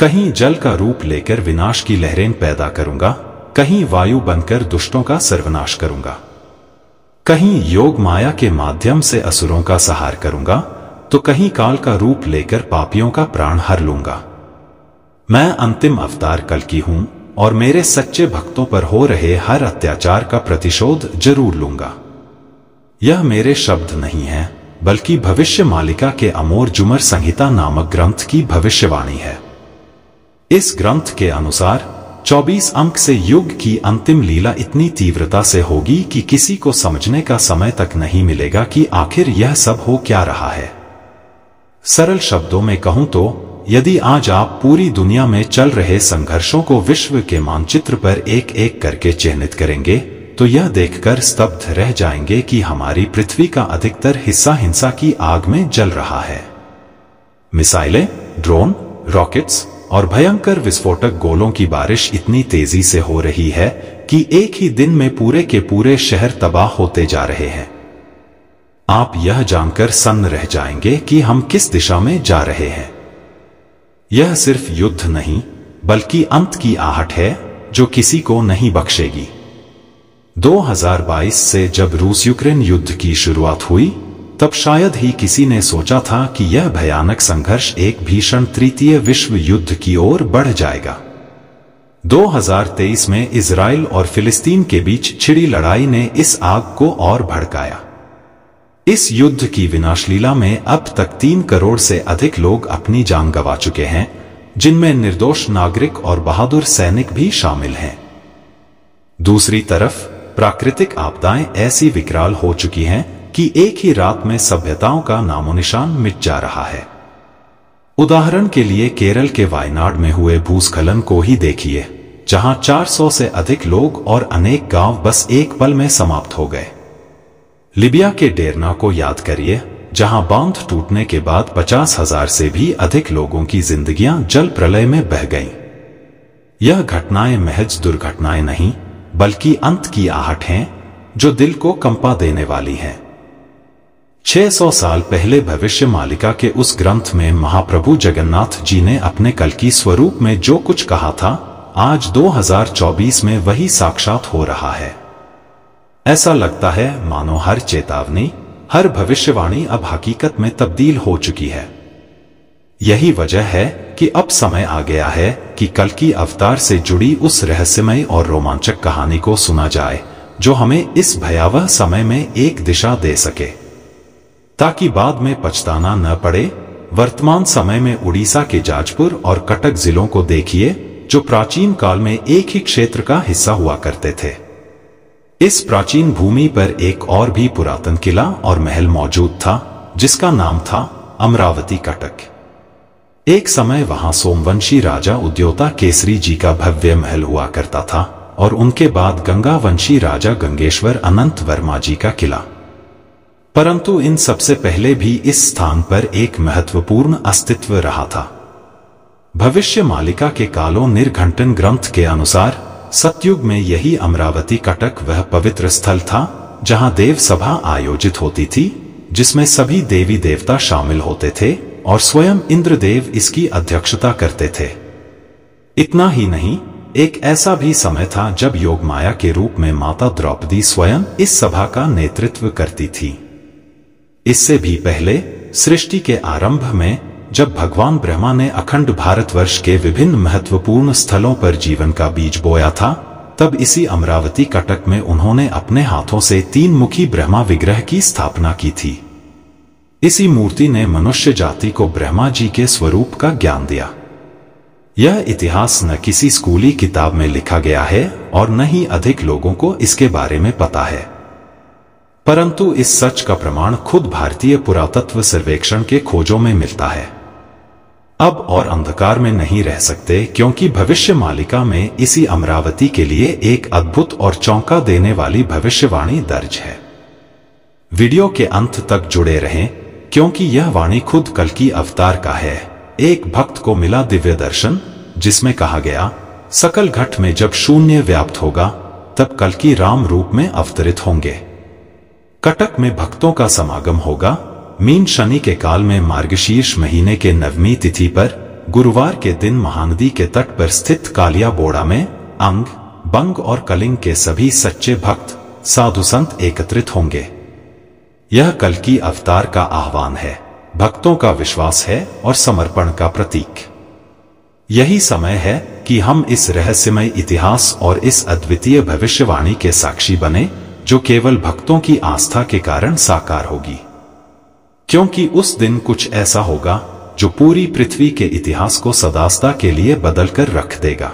कहीं जल का रूप लेकर विनाश की लहरें पैदा करूंगा, कहीं वायु बनकर दुष्टों का सर्वनाश करूंगा, कहीं योग माया के माध्यम से असुरों का संहार करूंगा, तो कहीं काल का रूप लेकर पापियों का प्राण हर लूंगा। मैं अंतिम अवतार कल्कि हूं और मेरे सच्चे भक्तों पर हो रहे हर अत्याचार का प्रतिशोध जरूर लूंगा। यह मेरे शब्द नहीं है, बल्कि भविष्य मालिका के अमोर जुमर संहिता नामक ग्रंथ की भविष्यवाणी है। इस ग्रंथ के अनुसार 24 अंक से युग की अंतिम लीला इतनी तीव्रता से होगी कि किसी को समझने का समय तक नहीं मिलेगा कि आखिर यह सब हो क्या रहा है। सरल शब्दों में कहूं तो यदि आज आप पूरी दुनिया में चल रहे संघर्षों को विश्व के मानचित्र पर एक एक करके चिह्नित करेंगे तो यह देखकर स्तब्ध रह जाएंगे कि हमारी पृथ्वी का अधिकतर हिस्सा हिंसा की आग में जल रहा है। मिसाइलें, ड्रोन, रॉकेट्स और भयंकर विस्फोटक गोलों की बारिश इतनी तेजी से हो रही है कि एक ही दिन में पूरे के पूरे शहर तबाह होते जा रहे हैं। आप यह जानकर सन्न रह जाएंगे कि हम किस दिशा में जा रहे हैं। यह सिर्फ युद्ध नहीं, बल्कि अंत की आहट है जो किसी को नहीं बख्शेगी। 2022 से जब रूस यूक्रेन युद्ध की शुरुआत हुई, तब शायद ही किसी ने सोचा था कि यह भयानक संघर्ष एक भीषण तृतीय विश्व युद्ध की ओर बढ़ जाएगा। 2023 में इजराइल और फिलिस्तीन के बीच छिड़ी लड़ाई ने इस आग को और भड़काया। इस युद्ध की विनाशलीला में अब तक 3 करोड़ से अधिक लोग अपनी जान गंवा चुके हैं, जिनमें निर्दोष नागरिक और बहादुर सैनिक भी शामिल हैं। दूसरी तरफ प्राकृतिक आपदाएं ऐसी विकराल हो चुकी हैं कि एक ही रात में सभ्यताओं का नामोनिशान मिट जा रहा है। उदाहरण के लिए केरल के वायनाड में हुए भूस्खलन को ही देखिए, जहां 400 से अधिक लोग और अनेक गांव बस एक पल में समाप्त हो गए। लीबिया के डेरना को याद करिए, जहां बांध टूटने के बाद 50,000 से भी अधिक लोगों की जिंदगियां जल प्रलय में बह गईं। यह घटनाएं महज दुर्घटनाएं नहीं, बल्कि अंत की आहट हैं जो दिल को कंपा देने वाली हैं। 600 साल पहले भविष्य मालिका के उस ग्रंथ में महाप्रभु जगन्नाथ जी ने अपने कल्कि स्वरूप में जो कुछ कहा था, आज 2024 में वही साक्षात हो रहा है। ऐसा लगता है मानो हर चेतावनी, हर भविष्यवाणी अब हकीकत में तब्दील हो चुकी है। यही वजह है कि अब समय आ गया है कि कल्कि अवतार से जुड़ी उस रहस्यमय और रोमांचक कहानी को सुना जाए, जो हमें इस भयावह समय में एक दिशा दे सके, ताकि बाद में पछताना न पड़े। वर्तमान समय में उड़ीसा के जाजपुर और कटक जिलों को देखिए, जो प्राचीन काल में एक ही क्षेत्र का हिस्सा हुआ करते थे। इस प्राचीन भूमि पर एक और भी पुरातन किला और महल मौजूद था, जिसका नाम था अमरावती कटक। एक समय वहां सोमवंशी राजा उद्योता केसरी जी का भव्य महल हुआ करता था और उनके बाद गंगावंशी राजा गंगेश्वर अनंत वर्मा जी का किला। परंतु इन सबसे पहले भी इस स्थान पर एक महत्वपूर्ण अस्तित्व रहा था। भविष्य मालिका के कालो निर्घंटन ग्रंथ के अनुसार सतयुग में यही अमरावती कटक वह पवित्र स्थल था जहां देव सभा आयोजित होती थी, जिसमें सभी देवी देवता शामिल होते थे और स्वयं इंद्रदेव इसकी अध्यक्षता करते थे। इतना ही नहीं, एक ऐसा भी समय था जब योग माया के रूप में माता द्रौपदी स्वयं इस सभा का नेतृत्व करती थी। इससे भी पहले सृष्टि के आरंभ में जब भगवान ब्रह्मा ने अखंड भारतवर्ष के विभिन्न महत्वपूर्ण स्थलों पर जीवन का बीज बोया था, तब इसी अमरावती कटक में उन्होंने अपने हाथों से 3 मुखी ब्रह्मा विग्रह की स्थापना की थी। इसी मूर्ति ने मनुष्य जाति को ब्रह्मा जी के स्वरूप का ज्ञान दिया। यह इतिहास न किसी स्कूली किताब में लिखा गया है और न ही अधिक लोगों को इसके बारे में पता है, परंतु इस सच का प्रमाण खुद भारतीय पुरातत्व सर्वेक्षण के खोजों में मिलता है। अब और अंधकार में नहीं रह सकते, क्योंकि भविष्य मालिका में इसी अमरावती के लिए एक अद्भुत और चौंका देने वाली भविष्यवाणी दर्ज है। वीडियो के अंत तक जुड़े रहें, क्योंकि यह वाणी खुद कल्कि अवतार का है। एक भक्त को मिला दिव्य दर्शन, जिसमें कहा गया, सकल घट में जब शून्य व्याप्त होगा, तब कल्कि राम रूप में अवतरित होंगे। कटक में भक्तों का समागम होगा। मीन शनि के काल में मार्गशीर्ष महीने के 9वीं तिथि पर गुरुवार के दिन महानदी के तट पर स्थित कालिया बोड़ा में अंग, बंग और कलिंग के सभी सच्चे भक्त साधु संत एकत्रित होंगे। यह कल्कि अवतार का आह्वान है, भक्तों का विश्वास है और समर्पण का प्रतीक। यही समय है कि हम इस रहस्यमय इतिहास और इस अद्वितीय भविष्यवाणी के साक्षी बने, जो केवल भक्तों की आस्था के कारण साकार होगी। क्योंकि उस दिन कुछ ऐसा होगा जो पूरी पृथ्वी के इतिहास को सदास्ता के लिए बदलकर रख देगा।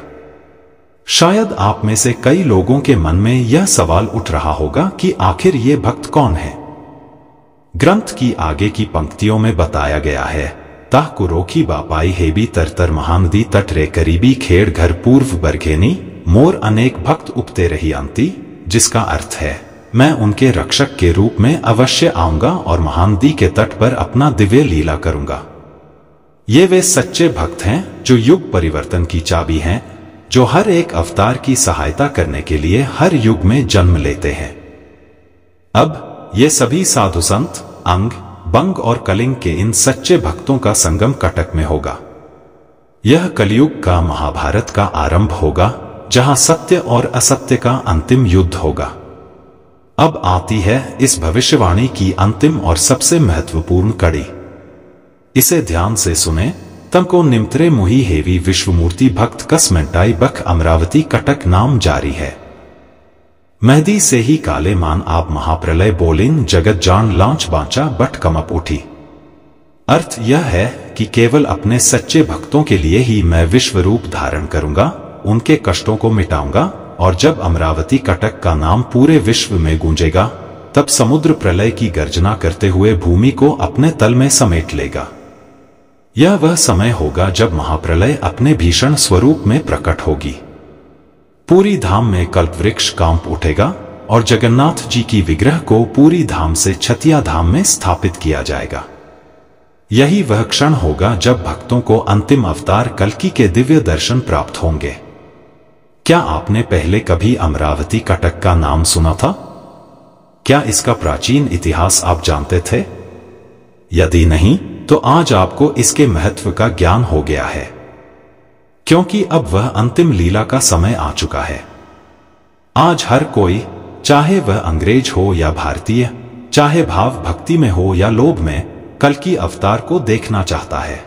शायद आप में से कई लोगों के मन में यह सवाल उठ रहा होगा कि आखिर ये भक्त कौन है। ग्रंथ की आगे की पंक्तियों में बताया गया है, ताह कुरोखी बापाई हेबी तरतर महानदी तट रे करीबी खेड़ घर पूर्व बरघेनी मोर अनेक भक्त उपते रही अंती, जिसका अर्थ है मैं उनके रक्षक के रूप में अवश्य आऊंगा और महानदी के तट पर अपना दिव्य लीला करूंगा। ये वे सच्चे भक्त हैं जो युग परिवर्तन की चाबी हैं, जो हर एक अवतार की सहायता करने के लिए हर युग में जन्म लेते हैं। अब ये सभी साधु संत अंग, बंग और कलिंग के इन सच्चे भक्तों का संगम कटक में होगा। यह कलयुग का महाभारत का आरंभ होगा, जहां सत्य और असत्य का अंतिम युद्ध होगा। अब आती है इस भविष्यवाणी की अंतिम और सबसे महत्वपूर्ण कड़ी। इसे ध्यान से सुने। तमको निमत्रे मुही हेवी विश्वमूर्ति भक्त कसमेंटाई बख अमरावती कटक नाम जारी है। मेहदी से ही काले मान आप महाप्रलय बोलिन जगत जान लांच बांचा बट कमप उठी। अर्थ यह है कि केवल अपने सच्चे भक्तों के लिए ही मैं विश्व रूप धारण करूंगा, उनके कष्टों को मिटाऊंगा, और जब अमरावती कटक का नाम पूरे विश्व में गूंजेगा, तब समुद्र प्रलय की गर्जना करते हुए भूमि को अपने तल में समेट लेगा। यह वह समय होगा जब महाप्रलय अपने भीषण स्वरूप में प्रकट होगी। पूरी धाम में कल्पवृक्ष कांप उठेगा और जगन्नाथ जी की विग्रह को पूरी धाम से छतिया धाम में स्थापित किया जाएगा। यही वह क्षण होगा जब भक्तों को अंतिम अवतार कल्कि के दिव्य दर्शन प्राप्त होंगे। क्या आपने पहले कभी अमरावती कटक का नाम सुना था? क्या इसका प्राचीन इतिहास आप जानते थे? यदि नहीं, तो आज आपको इसके महत्व का ज्ञान हो गया है, क्योंकि अब वह अंतिम लीला का समय आ चुका है। आज हर कोई, चाहे वह अंग्रेज हो या भारतीय, चाहे भाव भक्ति में हो या लोभ में, कल्कि अवतार को देखना चाहता है।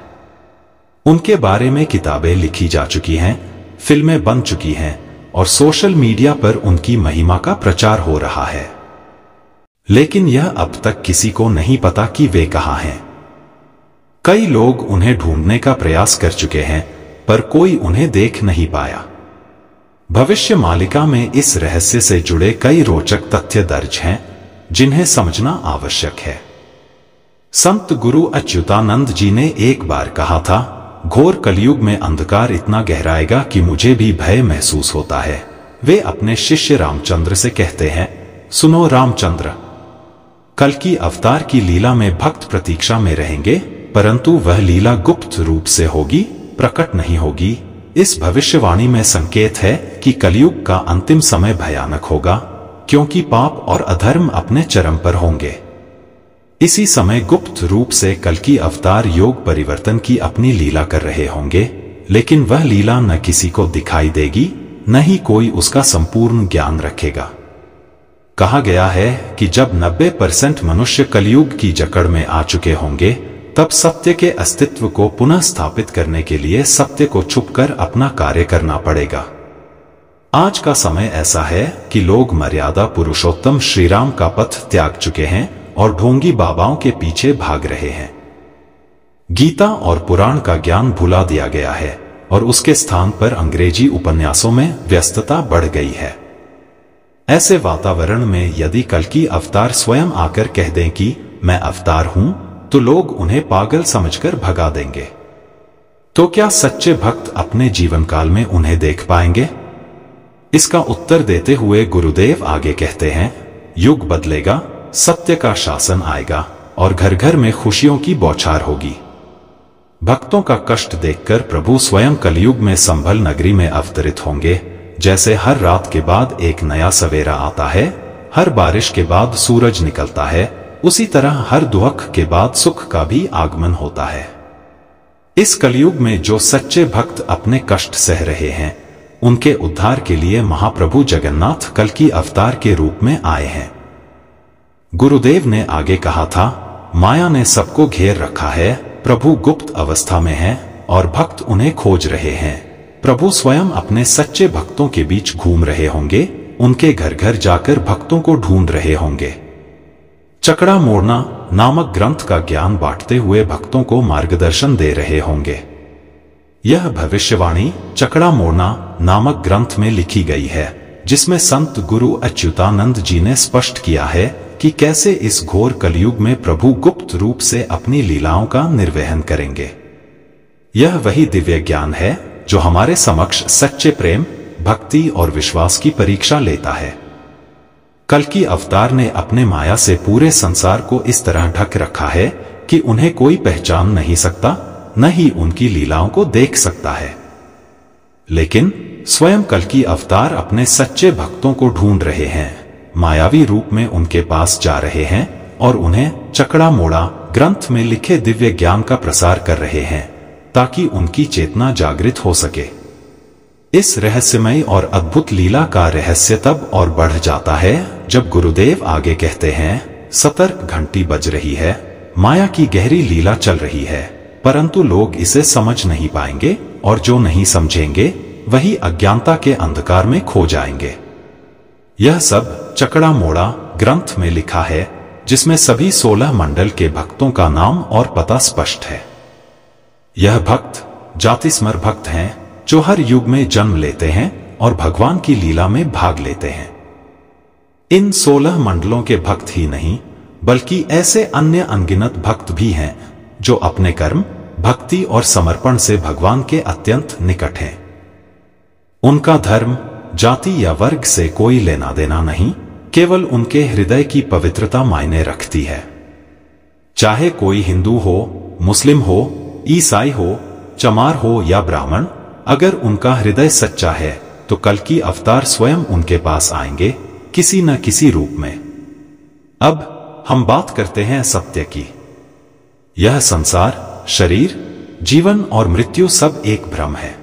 उनके बारे में किताबें लिखी जा चुकी हैं, फिल्में बन चुकी हैं और सोशल मीडिया पर उनकी महिमा का प्रचार हो रहा है। लेकिन यह अब तक किसी को नहीं पता कि वे कहाँ हैं। कई लोग उन्हें ढूंढने का प्रयास कर चुके हैं, पर कोई उन्हें देख नहीं पाया। भविष्य मालिका में इस रहस्य से जुड़े कई रोचक तथ्य दर्ज हैं, जिन्हें समझना आवश्यक है। संत गुरु अच्युतानंद जी ने एक बार कहा था, घोर कलयुग में अंधकार इतना गहराएगा कि मुझे भी भय महसूस होता है। वे अपने शिष्य रामचंद्र से कहते हैं, सुनो रामचंद्र, कल्कि अवतार की लीला में भक्त प्रतीक्षा में रहेंगे, परंतु वह लीला गुप्त रूप से होगी, प्रकट नहीं होगी। इस भविष्यवाणी में संकेत है कि कलयुग का अंतिम समय भयानक होगा, क्योंकि पाप और अधर्म अपने चरम पर होंगे। इसी समय गुप्त रूप से कल्कि अवतार योग परिवर्तन की अपनी लीला कर रहे होंगे, लेकिन वह लीला न किसी को दिखाई देगी, न ही कोई उसका संपूर्ण ज्ञान रखेगा। कहा गया है कि जब 90% मनुष्य कलयुग की जकड़ में आ चुके होंगे, तब सत्य के अस्तित्व को पुनः स्थापित करने के लिए सत्य को छुपकर अपना कार्य करना पड़ेगा। आज का समय ऐसा है कि लोग मर्यादा पुरुषोत्तम श्रीराम का पथ त्याग चुके हैं और ढोंगी बाबाओं के पीछे भाग रहे हैं। गीता और पुराण का ज्ञान भुला दिया गया है और उसके स्थान पर अंग्रेजी उपन्यासों में व्यस्तता बढ़ गई है। ऐसे वातावरण में यदि कल्कि अवतार स्वयं आकर कह दें कि मैं अवतार हूं, तो लोग उन्हें पागल समझकर भगा देंगे। तो क्या सच्चे भक्त अपने जीवन काल में उन्हें देख पाएंगे? इसका उत्तर देते हुए गुरुदेव आगे कहते हैं, युग बदलेगा, सत्य का शासन आएगा और घर घर में खुशियों की बौछार होगी। भक्तों का कष्ट देखकर प्रभु स्वयं कलयुग में संभल नगरी में अवतरित होंगे। जैसे हर रात के बाद एक नया सवेरा आता है, हर बारिश के बाद सूरज निकलता है, उसी तरह हर दुख के बाद सुख का भी आगमन होता है। इस कलयुग में जो सच्चे भक्त अपने कष्ट सह रहे हैं, उनके उद्धार के लिए महाप्रभु जगन्नाथ कल्कि अवतार के रूप में आए हैं। गुरुदेव ने आगे कहा था, माया ने सबको घेर रखा है, प्रभु गुप्त अवस्था में है और भक्त उन्हें खोज रहे हैं। प्रभु स्वयं अपने सच्चे भक्तों के बीच घूम रहे होंगे, उनके घर घर जाकर भक्तों को ढूंढ रहे होंगे। चकड़ा मोड़ना नामक ग्रंथ का ज्ञान बांटते हुए भक्तों को मार्गदर्शन दे रहे होंगे। यह भविष्यवाणी चकड़ा मोड़ना नामक ग्रंथ में लिखी गई है, जिसमें संत गुरु अच्युतानंद जी ने स्पष्ट किया है कि कैसे इस घोर कलयुग में प्रभु गुप्त रूप से अपनी लीलाओं का निर्वहन करेंगे। यह वही दिव्य ज्ञान है जो हमारे समक्ष सच्चे प्रेम, भक्ति और विश्वास की परीक्षा लेता है। कल्कि अवतार ने अपने माया से पूरे संसार को इस तरह ढक रखा है कि उन्हें कोई पहचान नहीं सकता, न ही उनकी लीलाओं को देख सकता है। लेकिन स्वयं कल्कि अवतार अपने सच्चे भक्तों को ढूंढ रहे हैं, मायावी रूप में उनके पास जा रहे हैं और उन्हें चकड़ा मोड़ा ग्रंथ में लिखे दिव्य ज्ञान का प्रसार कर रहे हैं, ताकि उनकी चेतना जागृत हो सके। इस रहस्यमय और अद्भुत लीला का रहस्य तब और बढ़ जाता है जब गुरुदेव आगे कहते हैं, सतर्क घंटी बज रही है, माया की गहरी लीला चल रही है, परंतु लोग इसे समझ नहीं पाएंगे और जो नहीं समझेंगे वही अज्ञानता के अंधकार में खो जाएंगे। यह सब चकड़ा मोड़ा ग्रंथ में लिखा है, जिसमें सभी 16 मंडल के भक्तों का नाम और पता स्पष्ट है। यह भक्त जातिस्मर भक्त हैं जो हर युग में जन्म लेते हैं और भगवान की लीला में भाग लेते हैं। इन 16 मंडलों के भक्त ही नहीं, बल्कि ऐसे अन्य अनगिनत भक्त भी हैं जो अपने कर्म, भक्ति और समर्पण से भगवान के अत्यंत निकट हैं। उनका धर्म, जाति या वर्ग से कोई लेना देना नहीं, केवल उनके हृदय की पवित्रता मायने रखती है। चाहे कोई हिंदू हो, मुस्लिम हो, ईसाई हो, चमार हो या ब्राह्मण, अगर उनका हृदय सच्चा है तो कल्कि अवतार स्वयं उनके पास आएंगे, किसी न किसी रूप में। अब हम बात करते हैं सत्य की। यह संसार, शरीर, जीवन और मृत्यु सब एक भ्रम है।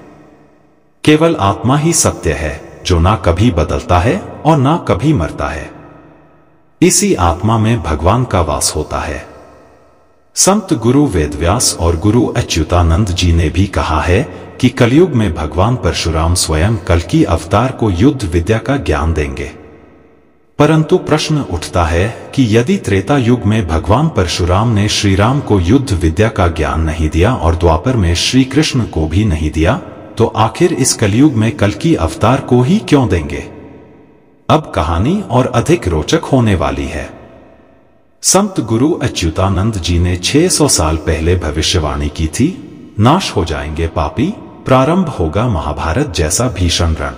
केवल आत्मा ही सत्य है, जो ना कभी बदलता है और ना कभी मरता है। इसी आत्मा में भगवान का वास होता है। संत गुरु वेदव्यास और गुरु अच्युतानंद जी ने भी कहा है कि कलयुग में भगवान परशुराम स्वयं कल्कि अवतार को युद्ध विद्या का ज्ञान देंगे। परंतु प्रश्न उठता है कि यदि त्रेता युग में भगवान परशुराम ने श्री राम को युद्ध विद्या का ज्ञान नहीं दिया और द्वापर में श्री कृष्ण को भी नहीं दिया, तो आखिर इस कलयुग में कल्कि अवतार को ही क्यों देंगे? अब कहानी और अधिक रोचक होने वाली है। संत गुरु अच्युतानंद जी ने 600 साल पहले भविष्यवाणी की थी, नाश हो जाएंगे पापी, प्रारंभ होगा महाभारत जैसा भीषण रण।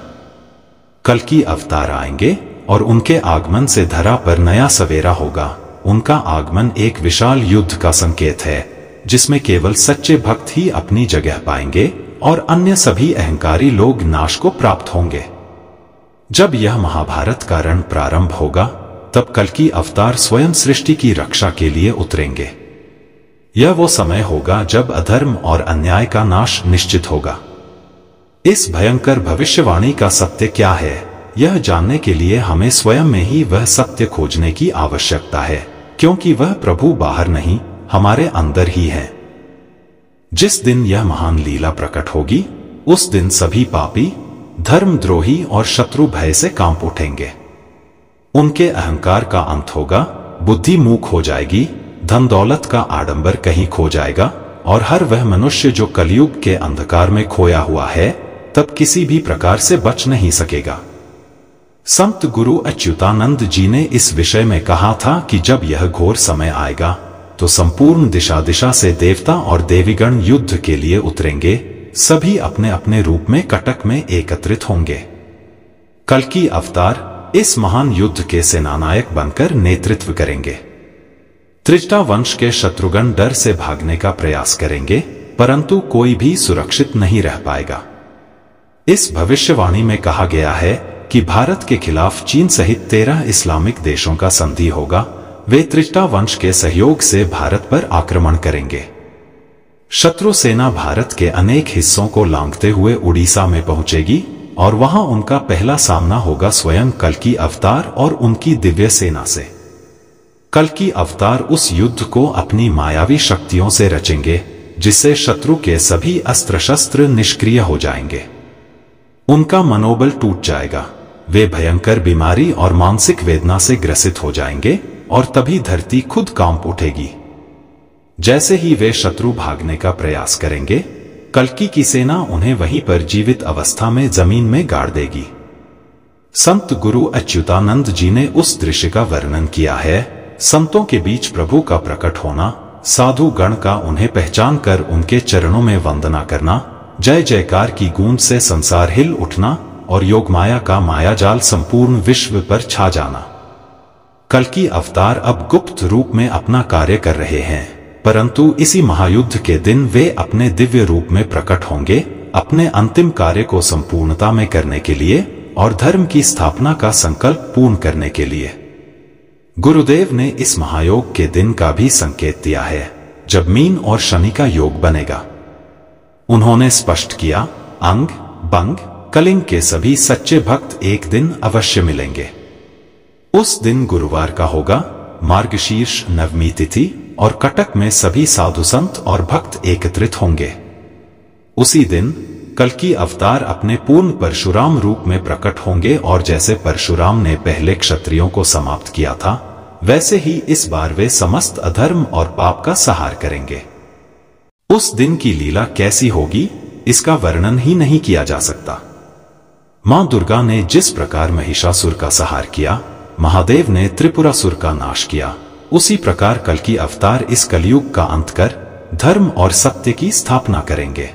कल्कि अवतार आएंगे और उनके आगमन से धरा पर नया सवेरा होगा। उनका आगमन एक विशाल युद्ध का संकेत है, जिसमें केवल सच्चे भक्त ही अपनी जगह पाएंगे और अन्य सभी अहंकारी लोग नाश को प्राप्त होंगे। जब यह महाभारत का रण प्रारंभ होगा, तब कल्कि अवतार स्वयं सृष्टि की रक्षा के लिए उतरेंगे। यह वो समय होगा जब अधर्म और अन्याय का नाश निश्चित होगा। इस भयंकर भविष्यवाणी का सत्य क्या है, यह जानने के लिए हमें स्वयं में ही वह सत्य खोजने की आवश्यकता है, क्योंकि वह प्रभु बाहर नहीं, हमारे अंदर ही है। जिस दिन यह महान लीला प्रकट होगी, उस दिन सभी पापी, धर्मद्रोही और शत्रु भय से कांप उठेंगे। उनके अहंकार का अंत होगा, बुद्धि मूक हो जाएगी, धन दौलत का आडंबर कहीं खो जाएगा और हर वह मनुष्य जो कलयुग के अंधकार में खोया हुआ है, तब किसी भी प्रकार से बच नहीं सकेगा। संत गुरु अच्युतानंद जी ने इस विषय में कहा था कि जब यह घोर समय आएगा, तो संपूर्ण दिशा दिशा से देवता और देवीगण युद्ध के लिए उतरेंगे। सभी अपने अपने रूप में कटक में एकत्रित होंगे। कल्कि अवतार इस महान युद्ध के सेनानायक बनकर नेतृत्व करेंगे। त्रिजटा वंश के शत्रुगण डर से भागने का प्रयास करेंगे, परंतु कोई भी सुरक्षित नहीं रह पाएगा। इस भविष्यवाणी में कहा गया है कि भारत के खिलाफ चीन सहित 13 इस्लामिक देशों का संधि होगा। वे त्रिजटा वंश के सहयोग से भारत पर आक्रमण करेंगे। शत्रु सेना भारत के अनेक हिस्सों को लांघते हुए उड़ीसा में पहुंचेगी और वहां उनका पहला सामना होगा स्वयं कल्कि अवतार और उनकी दिव्य सेना से। कल्कि अवतार उस युद्ध को अपनी मायावी शक्तियों से रचेंगे जिससे शत्रु के सभी अस्त्र शस्त्र निष्क्रिय हो जाएंगे। उनका मनोबल टूट जाएगा, वे भयंकर बीमारी और मानसिक वेदना से ग्रसित हो जाएंगे और तभी धरती खुद कांप उठेगी। जैसे ही वे शत्रु भागने का प्रयास करेंगे, कल्कि की सेना उन्हें वहीं पर जीवित अवस्था में जमीन में गाड़ देगी। संत गुरु अच्युतानंद जी ने उस दृश्य का वर्णन किया है। संतों के बीच प्रभु का प्रकट होना, साधु गण का उन्हें पहचान कर उनके चरणों में वंदना करना, जय जयकार की गूंज से संसार हिल उठना और योग माया का मायाजाल संपूर्ण विश्व पर छा जाना। कल्कि अवतार अब गुप्त रूप में अपना कार्य कर रहे हैं, परंतु इसी महायुद्ध के दिन वे अपने दिव्य रूप में प्रकट होंगे, अपने अंतिम कार्य को संपूर्णता में करने के लिए और धर्म की स्थापना का संकल्प पूर्ण करने के लिए। गुरुदेव ने इस महायोग के दिन का भी संकेत दिया है, जब मीन और शनि का योग बनेगा। उन्होंने स्पष्ट किया, अंग, बंग, कलिंग के सभी सच्चे भक्त एक दिन अवश्य मिलेंगे। उस दिन गुरुवार का होगा, मार्गशीर्ष नवमी तिथि, और कटक में सभी साधु संत और भक्त एकत्रित होंगे। उसी दिन कल्कि अवतार अपने पूर्ण परशुराम रूप में प्रकट होंगे और जैसे परशुराम ने पहले क्षत्रियों को समाप्त किया था, वैसे ही इस बार वे समस्त अधर्म और पाप का संहार करेंगे। उस दिन की लीला कैसी होगी, इसका वर्णन ही नहीं किया जा सकता। मां दुर्गा ने जिस प्रकार महिषासुर का संहार किया, महादेव ने त्रिपुरासुर का नाश किया, उसी प्रकार कल्कि अवतार इस कलयुग का अंत कर धर्म और सत्य की स्थापना करेंगे।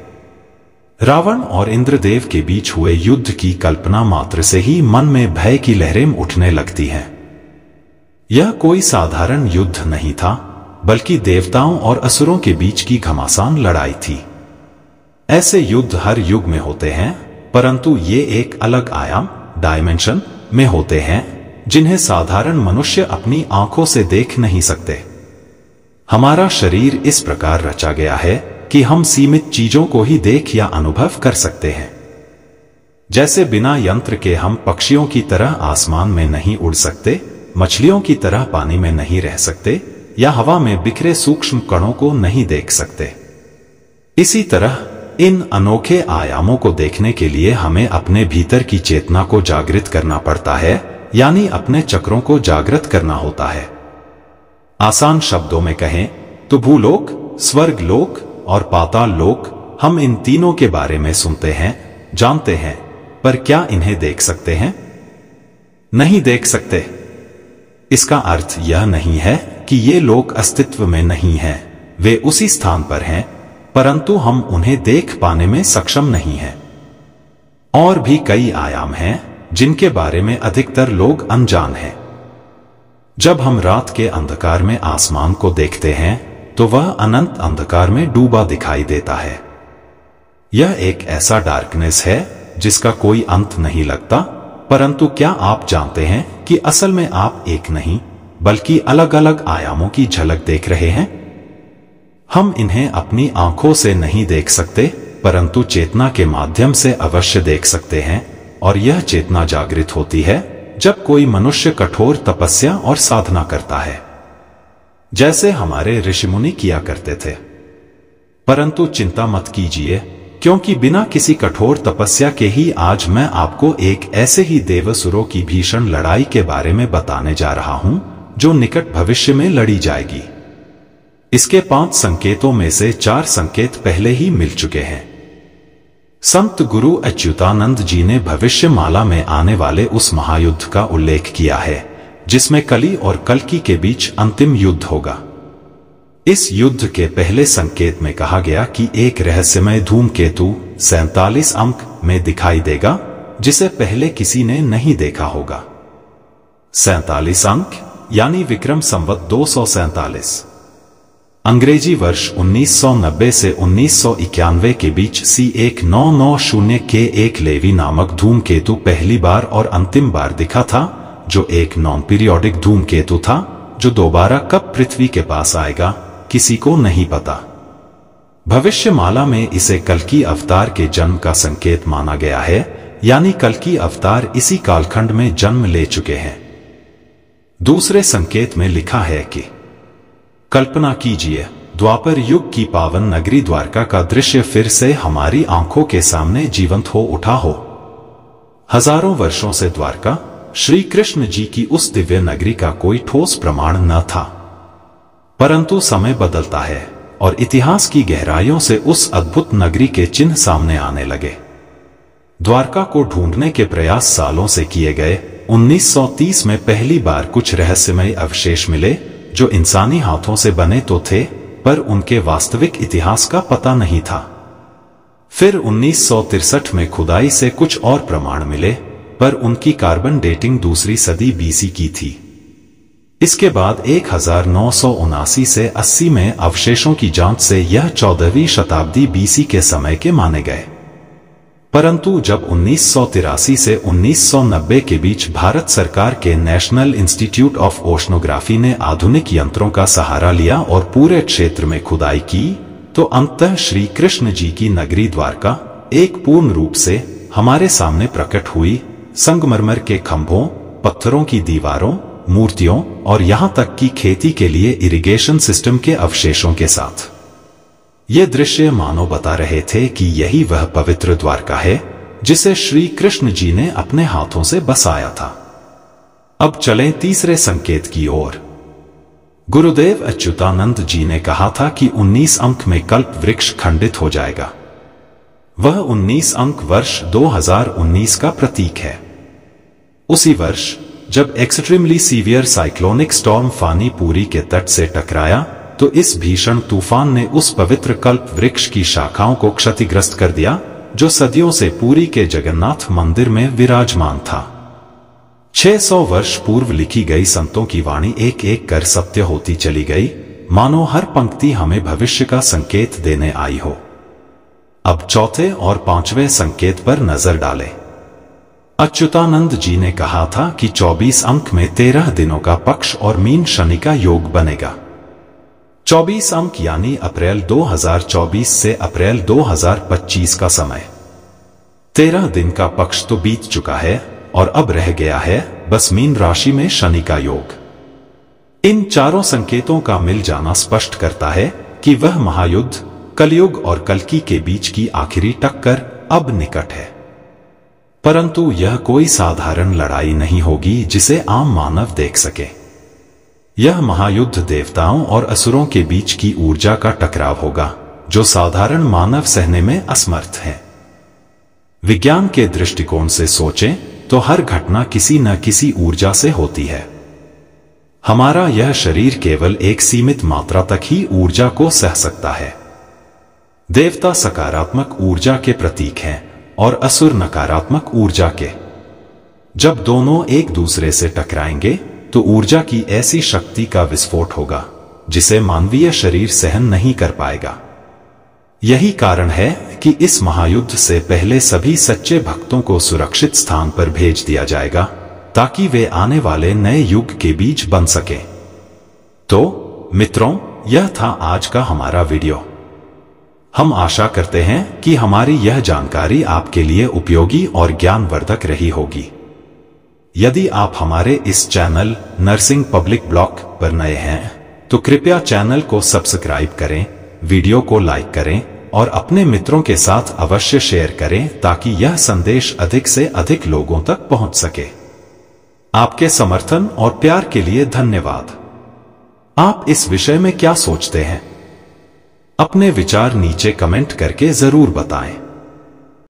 रावण और इंद्रदेव के बीच हुए युद्ध की कल्पना मात्र से ही मन में भय की लहरें उठने लगती हैं। यह कोई साधारण युद्ध नहीं था, बल्कि देवताओं और असुरों के बीच की घमासान लड़ाई थी। ऐसे युद्ध हर युग में होते हैं, परंतु ये एक अलग आयाम, डायमेंशन में होते हैं, जिन्हें साधारण मनुष्य अपनी आंखों से देख नहीं सकते। हमारा शरीर इस प्रकार रचा गया है कि हम सीमित चीजों को ही देख या अनुभव कर सकते हैं। जैसे बिना यंत्र के हम पक्षियों की तरह आसमान में नहीं उड़ सकते, मछलियों की तरह पानी में नहीं रह सकते, या हवा में बिखरे सूक्ष्म कणों को नहीं देख सकते। इसी तरह इन अनोखे आयामों को देखने के लिए हमें अपने भीतर की चेतना को जागृत करना पड़ता है, यानी अपने चक्रों को जागृत करना होता है। आसान शब्दों में कहें तो भूलोक, स्वर्ग लोक और पाताल लोक, हम इन तीनों के बारे में सुनते हैं, जानते हैं, पर क्या इन्हें देख सकते हैं? नहीं देख सकते। इसका अर्थ यह नहीं है कि ये लोक अस्तित्व में नहीं हैं, वे उसी स्थान पर हैं, परंतु हम उन्हें देख पाने में सक्षम नहीं हैं। और भी कई आयाम हैं जिनके बारे में अधिकतर लोग अनजान हैं। जब हम रात के अंधकार में आसमान को देखते हैं तो वह अनंत अंधकार में डूबा दिखाई देता है। यह एक ऐसा डार्कनेस है जिसका कोई अंत नहीं लगता, परंतु क्या आप जानते हैं कि असल में आप एक नहीं बल्कि अलग अलग आयामों की झलक देख रहे हैं? हम इन्हें अपनी आंखों से नहीं देख सकते, परंतु चेतना के माध्यम से अवश्य देख सकते हैं, और यह चेतना जागृत होती है जब कोई मनुष्य कठोर तपस्या और साधना करता है, जैसे हमारे ऋषिमुनि किया करते थे। परंतु चिंता मत कीजिए, क्योंकि बिना किसी कठोर तपस्या के ही आज मैं आपको एक ऐसे ही देवसुरों की भीषण लड़ाई के बारे में बताने जा रहा हूं जो निकट भविष्य में लड़ी जाएगी। इसके 5 संकेतों में से 4 संकेत पहले ही मिल चुके हैं। संत गुरु अच्युतानंद जी ने भविष्यमाला में आने वाले उस महायुद्ध का उल्लेख किया है जिसमें कली और कल्कि के बीच अंतिम युद्ध होगा। इस युद्ध के पहले संकेत में कहा गया कि एक रहस्यमय धूमकेतु 47 अंक में दिखाई देगा जिसे पहले किसी ने नहीं देखा होगा। 47 अंक यानी विक्रम संवत 247। अंग्रेजी वर्ष 1990 से 1991 के बीच C1990 के एक लेवी नामक धूमकेतु पहली बार और अंतिम बार दिखा था, जो एक नॉन पीरियोडिक धूमकेतु था जो दोबारा कब पृथ्वी के पास आएगा किसी को नहीं पता। भविष्यमाला में इसे कल्कि अवतार के जन्म का संकेत माना गया है, यानी कल्कि अवतार इसी कालखंड में जन्म ले चुके हैं। दूसरे संकेत में लिखा है कि कल्पना कीजिए, द्वापर युग की पावन नगरी द्वारका का दृश्य फिर से हमारी आंखों के सामने जीवंत हो उठा हो। हजारों वर्षों से द्वारका श्री कृष्ण जी की उस दिव्य नगरी का कोई ठोस प्रमाण न था, परंतु समय बदलता है और इतिहास की गहराइयों से उस अद्भुत नगरी के चिन्ह सामने आने लगे। द्वारका को ढूंढने के प्रयास सालों से किए गए। 1930 में पहली बार कुछ रहस्यमय अवशेष मिले जो इंसानी हाथों से बने तो थे, पर उनके वास्तविक इतिहास का पता नहीं था। फिर 1963 में खुदाई से कुछ और प्रमाण मिले, पर उनकी कार्बन डेटिंग दूसरी सदी बीसी की थी। इसके बाद 1979 से 80 में अवशेषों की जांच से यह 14वीं शताब्दी बीसी के समय के माने गए। परंतु जब 1983 से 1990 के बीच भारत सरकार के नेशनल इंस्टीट्यूट ऑफ ओशनोग्राफी ने आधुनिक यंत्रों का सहारा लिया और पूरे क्षेत्र में खुदाई की, तो अंततः श्री कृष्ण जी की नगरी द्वारका एक पूर्ण रूप से हमारे सामने प्रकट हुई, संगमरमर के खंभों, पत्थरों की दीवारों, मूर्तियों और यहां तक कि खेती के लिए इरिगेशन सिस्टम के अवशेषों के साथ। ये दृश्य मानो बता रहे थे कि यही वह पवित्र द्वारका है जिसे श्री कृष्ण जी ने अपने हाथों से बसाया था। अब चलें तीसरे संकेत की ओर। गुरुदेव अच्युतानंद जी ने कहा था कि 19 अंक में कल्प वृक्ष खंडित हो जाएगा। वह 19 अंक वर्ष 2019 का प्रतीक है। उसी वर्ष जब extremely severe cyclonic storm Fani Puri के तट से टकराया, तो इस भीषण तूफान ने उस पवित्र कल्प वृक्ष की शाखाओं को क्षतिग्रस्त कर दिया जो सदियों से पुरी के जगन्नाथ मंदिर में विराजमान था। 600 वर्ष पूर्व लिखी गई संतों की वाणी एक एक कर सत्य होती चली गई, मानो हर पंक्ति हमें भविष्य का संकेत देने आई हो। अब चौथे और पांचवें संकेत पर नजर डालें। अच्युतानंद जी ने कहा था कि 24 अंक में 13 दिनों का पक्ष और मीन शनि का योग बनेगा। 24 अंक यानी अप्रैल 2024 से अप्रैल 2025 का समय। 13 दिन का पक्ष तो बीत चुका है और अब रह गया है बस मीन राशि में शनि का योग। इन चारों संकेतों का मिल जाना स्पष्ट करता है कि वह महायुद्ध, कलयुग और कल्कि के बीच की आखिरी टक्कर अब निकट है। परंतु यह कोई साधारण लड़ाई नहीं होगी जिसे आम मानव देख सके। यह महायुद्ध देवताओं और असुरों के बीच की ऊर्जा का टकराव होगा जो साधारण मानव सहने में असमर्थ है। विज्ञान के दृष्टिकोण से सोचें तो हर घटना किसी न किसी ऊर्जा से होती है। हमारा यह शरीर केवल एक सीमित मात्रा तक ही ऊर्जा को सह सकता है। देवता सकारात्मक ऊर्जा के प्रतीक हैं और असुर नकारात्मक ऊर्जा के। जब दोनों एक दूसरे से टकराएंगे तो ऊर्जा की ऐसी शक्ति का विस्फोट होगा जिसे मानवीय शरीर सहन नहीं कर पाएगा। यही कारण है कि इस महायुद्ध से पहले सभी सच्चे भक्तों को सुरक्षित स्थान पर भेज दिया जाएगा ताकि वे आने वाले नए युग के बीज बन सके। तो मित्रों, यह था आज का हमारा वीडियो। हम आशा करते हैं कि हमारी यह जानकारी आपके लिए उपयोगी और ज्ञानवर्धक रही होगी। यदि आप हमारे इस चैनल नर्सिंग पब्लिक ब्लॉग पर नए हैं तो कृपया चैनल को सब्सक्राइब करें, वीडियो को लाइक करें और अपने मित्रों के साथ अवश्य शेयर करें ताकि यह संदेश अधिक से अधिक लोगों तक पहुंच सके। आपके समर्थन और प्यार के लिए धन्यवाद। आप इस विषय में क्या सोचते हैं? अपने विचार नीचे कमेंट करके जरूर बताएं।